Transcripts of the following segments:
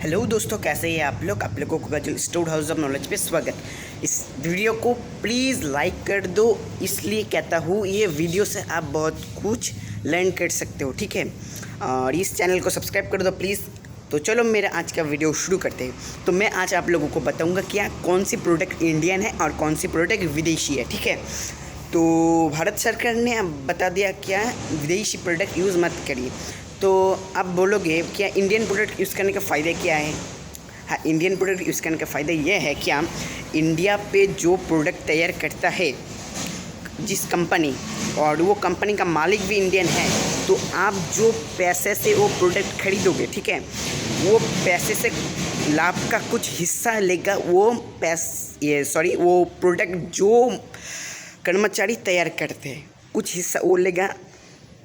Hello दोस्तों, कैसे हैं आप लोगों को गजल स्टूड हाउस ऑफ नॉलेज पे स्वागत। इस वीडियो को प्लीज़ लाइक कर दो, इसलिए कहता हूँ ये वीडियो से आप बहुत कुछ लर्न कर सकते हो, ठीक है। और इस चैनल को सब्सक्राइब कर दो प्लीज़। तो चलो मेरा आज का वीडियो शुरू करते हैं। तो मैं आज आप लोगों को बताऊँगा क्या कौन सी प्रोडक्ट इंडियन है और कौन सी प्रोडक्ट विदेशी है, ठीक है। तो भारत सरकार ने अब बता दिया क्या विदेशी प्रोडक्ट यूज़ मत करिए। तो आप बोलोगे क्या इंडियन प्रोडक्ट यूज़ करने के फ़ायदे क्या है। हाँ, इंडियन प्रोडक्ट यूज़ करने का फ़ायदा ये है क्या इंडिया पे जो प्रोडक्ट तैयार करता है जिस कंपनी, और वो कंपनी का मालिक भी इंडियन है, तो आप जो पैसे से वो प्रोडक्ट खरीदोगे, ठीक है, वो पैसे से लाभ का कुछ हिस्सा लेगा वो वो प्रोडक्ट जो कर्मचारी तैयार करते हैं, कुछ हिस्सा वो लेगा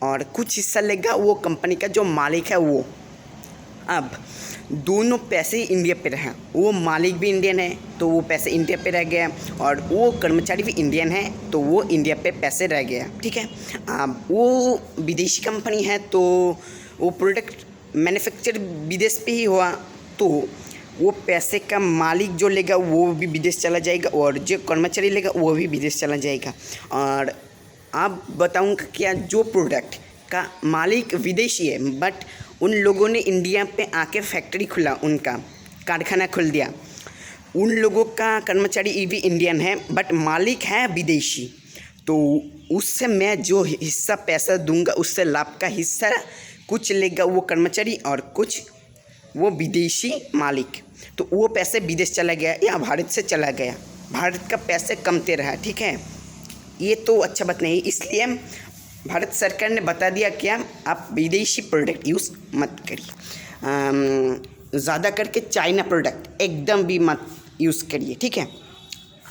और कुछ हिस्सा लेगा वो कंपनी का जो मालिक है वो। अब दोनों पैसे इंडिया पे रहे, वो मालिक भी इंडियन है तो वो पैसे इंडिया पे रह गया, और वो कर्मचारी भी इंडियन है तो वो इंडिया पे पैसे रह गया, ठीक है। अब वो विदेशी कंपनी है तो वो प्रोडक्ट मैन्युफैक्चर विदेश पे ही हुआ, तो वो पैसे का मालिक जो लेगा वो भी विदेश चला जाएगा और जो कर्मचारी लेगा वो भी विदेश चला जाएगा। और आप बताऊंगा क्या जो प्रोडक्ट का मालिक विदेशी है बट उन लोगों ने इंडिया पे आके फैक्ट्री खुला, उनका कारखाना खोल दिया, उन लोगों का कर्मचारी भी इंडियन है बट मालिक है विदेशी, तो उससे मैं जो हिस्सा पैसा दूंगा उससे लाभ का हिस्सा कुछ लेगा वो कर्मचारी और कुछ वो विदेशी मालिक, तो वो पैसे विदेश चला गया या भारत से चला गया, भारत का पैसे कमते रहा, ठीक है। ये तो अच्छा बात नहीं, इसलिए भारत सरकार ने बता दिया क्या आप विदेशी प्रोडक्ट यूज़ मत करिए, ज़्यादा करके चाइना प्रोडक्ट एकदम भी मत यूज़ करिए, ठीक है।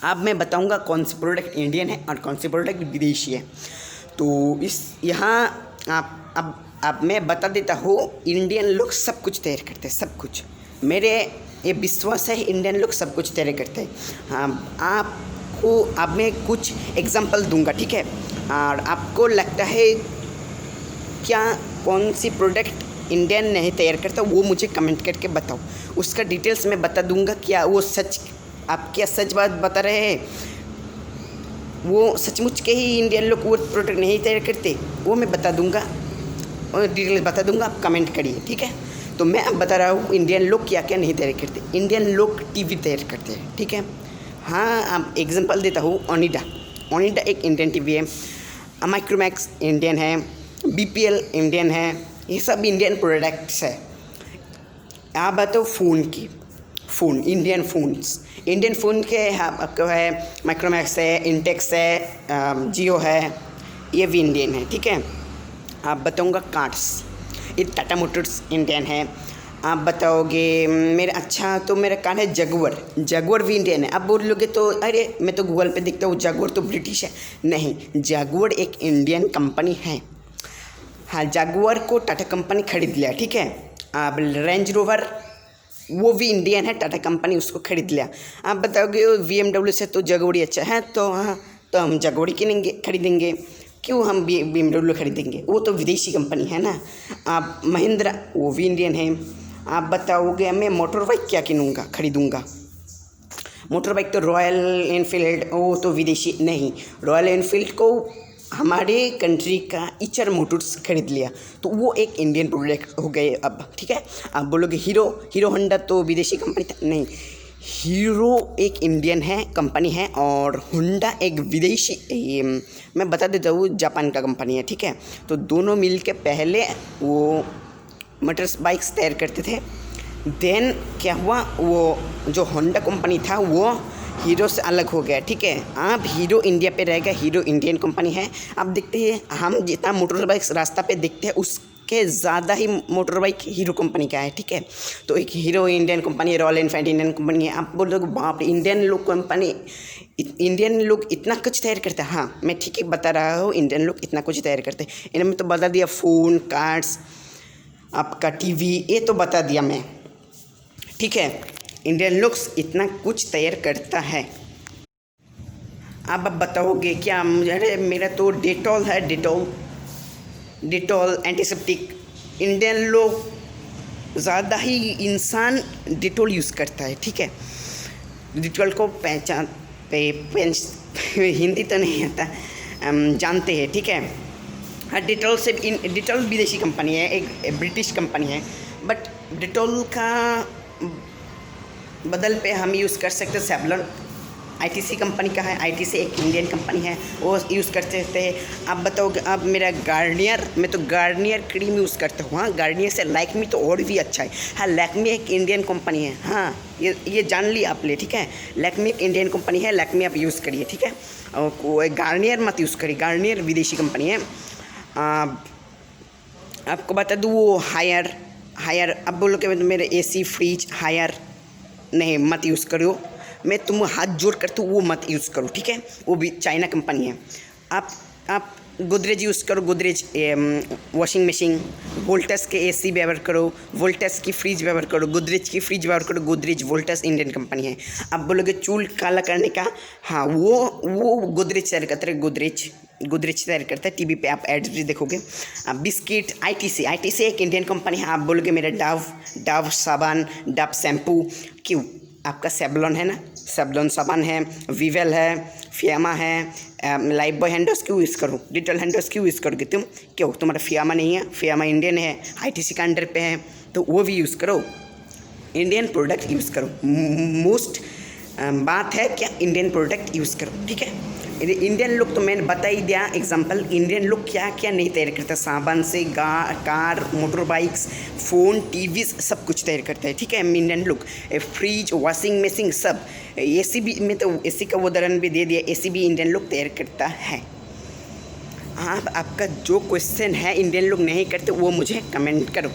अब मैं बताऊंगा कौन सी प्रोडक्ट इंडियन है और कौन सी प्रोडक्ट विदेशी है। तो इस यहाँ अब मैं बता देता हूँ, इंडियन लोग सब कुछ तैयार करते हैं, सब कुछ, मेरे ये विश्वास है इंडियन लोग सब कुछ तैयार करते हैं। हाँ, अब मैं कुछ एग्जांपल दूंगा, ठीक है, और आपको लगता है क्या कौन सी प्रोडक्ट इंडियन नहीं तैयार करता वो मुझे कमेंट करके बताओ, उसका डिटेल्स मैं बता दूंगा। क्या वो सच, आप क्या सच बात बता रहे हैं, वो सचमुच के ही इंडियन लोग वो प्रोडक्ट नहीं तैयार करते, वो मैं बता दूंगा और डिटेल्स बता दूंगा, आप कमेंट करिए, ठीक है। तो मैं अब बता रहा हूँ इंडियन लोग क्या क्या नहीं तैयार करते। इंडियन लोग टीवी तैयार करते हैं, ठीक है। हाँ, अब एग्जांपल देता हूँ, ओनिडा एक इंडियन टीवी है, माइक्रोमैक्स इंडियन है, बीपीएल इंडियन है, ये सब इंडियन प्रोडक्ट्स है। आप बताओ फ़ोन इंडियन फ़ोन के आपका है, माइक्रोमैक्स है, इंटेक्स है, जियो है, ये भी इंडियन है, ठीक है। आप बताऊँगा कार्स, ये टाटा मोटर्स इंडियन है। आप बताओगे मेरा कार है जगुआर भी इंडियन है। आप बोलोगे तो अरे मैं तो गूगल पे देखता हूँ जगुआर तो ब्रिटिश है, नहीं, जगुआर एक इंडियन कंपनी है। हाँ, जगुआर को टाटा कंपनी खरीद लिया, ठीक है। अब रेंज रोवर वो भी इंडियन है, टाटा कंपनी उसको खरीद लिया। आप बताओगे BMW से तो जगुआर ही अच्छा है, तो हाँ, तो हम जगुआर खरीदेंगे, क्यों हम BMW खरीदेंगे, वो तो विदेशी कंपनी है ना। आप महिंद्रा वो भी इंडियन है। आप बताओगे मैं मोटर बाइक क्या खरीदूँगा, मोटर बाइक तो रॉयल एनफील्ड, वो तो विदेशी नहीं, रॉयल एनफील्ड को हमारे कंट्री का इचर मोटर्स खरीद लिया, तो वो एक इंडियन प्रोडक्ट हो गए अब, ठीक है। आप बोलोगे हीरो होंडा तो विदेशी कंपनी था, नहीं, हीरो एक इंडियन है कंपनी है और होंडा एक विदेशी, मैं बता देता हूँ जापान का कंपनी है, ठीक है। तो दोनों मिल के पहले वो मोटर्स बाइक्स तैयार करते थे, देन क्या हुआ, वो जो होंडा कंपनी था वो हीरो से अलग हो गया, ठीक है। अब हीरो इंडिया पे रहेगा, हीरो इंडियन कंपनी है। अब देखते हैं हम जितना मोटर बाइक्स रास्ता पे देखते हैं उसके ज़्यादा ही मोटर बाइक हीरो कंपनी का है, ठीक है। तो एक हीरो इंडियन कंपनी है, रॉयल एनफील्ड इंडियन कंपनी है। आप बोल रहे हो बाप रे, इंडियन लोग इतना कुछ तैयार करते हैं। हाँ, मैं ठीक है बता रहा हूँ, इंडियन लोग इतना कुछ तैयार करते हैं। इन्होंने तो बता दिया फ़ोन, कार्ड्स, आपका टीवी, ये तो बता दिया मैं, ठीक है। इंडियन लोग इतना कुछ तैयार करता है। अब बताओगे क्या, अरे मेरा तो डेटॉल है, डेटॉल एंटीसेप्टिक, इंडियन लोग ज़्यादा ही इंसान डिटोल यूज़ करता है, ठीक है। डिटोल को पहचान हिंदी तो नहीं आता, जानते हैं, ठीक है। हाँ, डिटोल विदेशी कंपनी है, एक ब्रिटिश कंपनी है, बट डिटोल का बदल पे हम यूज़ कर सकते हैं सेवलॉन, आईटीसी कंपनी का है, आईटीसी एक इंडियन कंपनी है, वो यूज़ करते हैं। आप बताओगे अब मेरा गार्नियर, मैं तो गार्नियर क्रीम यूज़ करता हूँ। हाँ, गार्नियर से लैक्मी तो और भी अच्छा है। हाँ, लैक्मी एक इंडियन कंपनी है। हाँ, ये जान लिया आप ले, ठीक है। लैक्मी एक इंडियन कंपनी है, लैक्मी आप यूज़ करिए, ठीक है। और गार्नियर मत यूज़ करिए, गार्नियर विदेशी कंपनी है। आपको बता दूँ वो हायर अब बोलोगे मेरे एसी फ्रिज हायर नहीं मत यूज़ करो, मैं तुम हाथ जोड़ कर तो वो मत यूज़ करो, ठीक है। वो भी चाइना कंपनी है। आप गोदरेज यूज़ करो, गोदरेज वॉशिंग मशीन, वोल्टस के एसी व्यवहार करो, वोल्टस की फ्रिज व्यवहार करो, गोदरेज की फ्रिज व्यवहार करो, गोदरेज वोल्टस इंडियन कंपनी है। आप बोलोगे चूल काला करने का, हाँ वो गोदरेज तैयार करता है, गोदरेज तैयार करता है। टीवी पे आप एड्स भी देखोगे। बिस्किट आईटीसी एक इंडियन कंपनी है। आप बोलोगे मेरा डव साबान, डव शैम्पू, क्यों? आपका सेवलॉन है ना, सेवलॉन साबान है, वीवेल है, फियामा है, लाइफ बॉय हैंडवाश क्यों यूज़ करो, डिटॉल हैंडवाश क्यों यूज़ करोगे तुम? क्यों? तुम्हारा फियामा नहीं है? फियामा इंडियन है, आईटीसी का अंडर पे है, तो वो भी यूज़ करो, इंडियन प्रोडक्ट यूज़ करो। मोस्ट बात है क्या, इंडियन प्रोडक्ट यूज़ करो, ठीक है। इंडियन लोग तो मैंने बता ही दिया एग्जांपल, इंडियन लोग क्या क्या नहीं तैयार करता, साबुन से car, motor bikes, phone, TV सब कुछ तैयार करता है, ठीक है। इंडियन लोग फ्रिज, वॉशिंग मशीन सब, एसी भी, मैं तो एसी का उदाहरण भी दे दिया, एसी भी इंडियन लोग तैयार करता है। हाँ, आपका जो क्वेश्चन है इंडियन लोग नहीं करते वो मुझे कमेंट करो।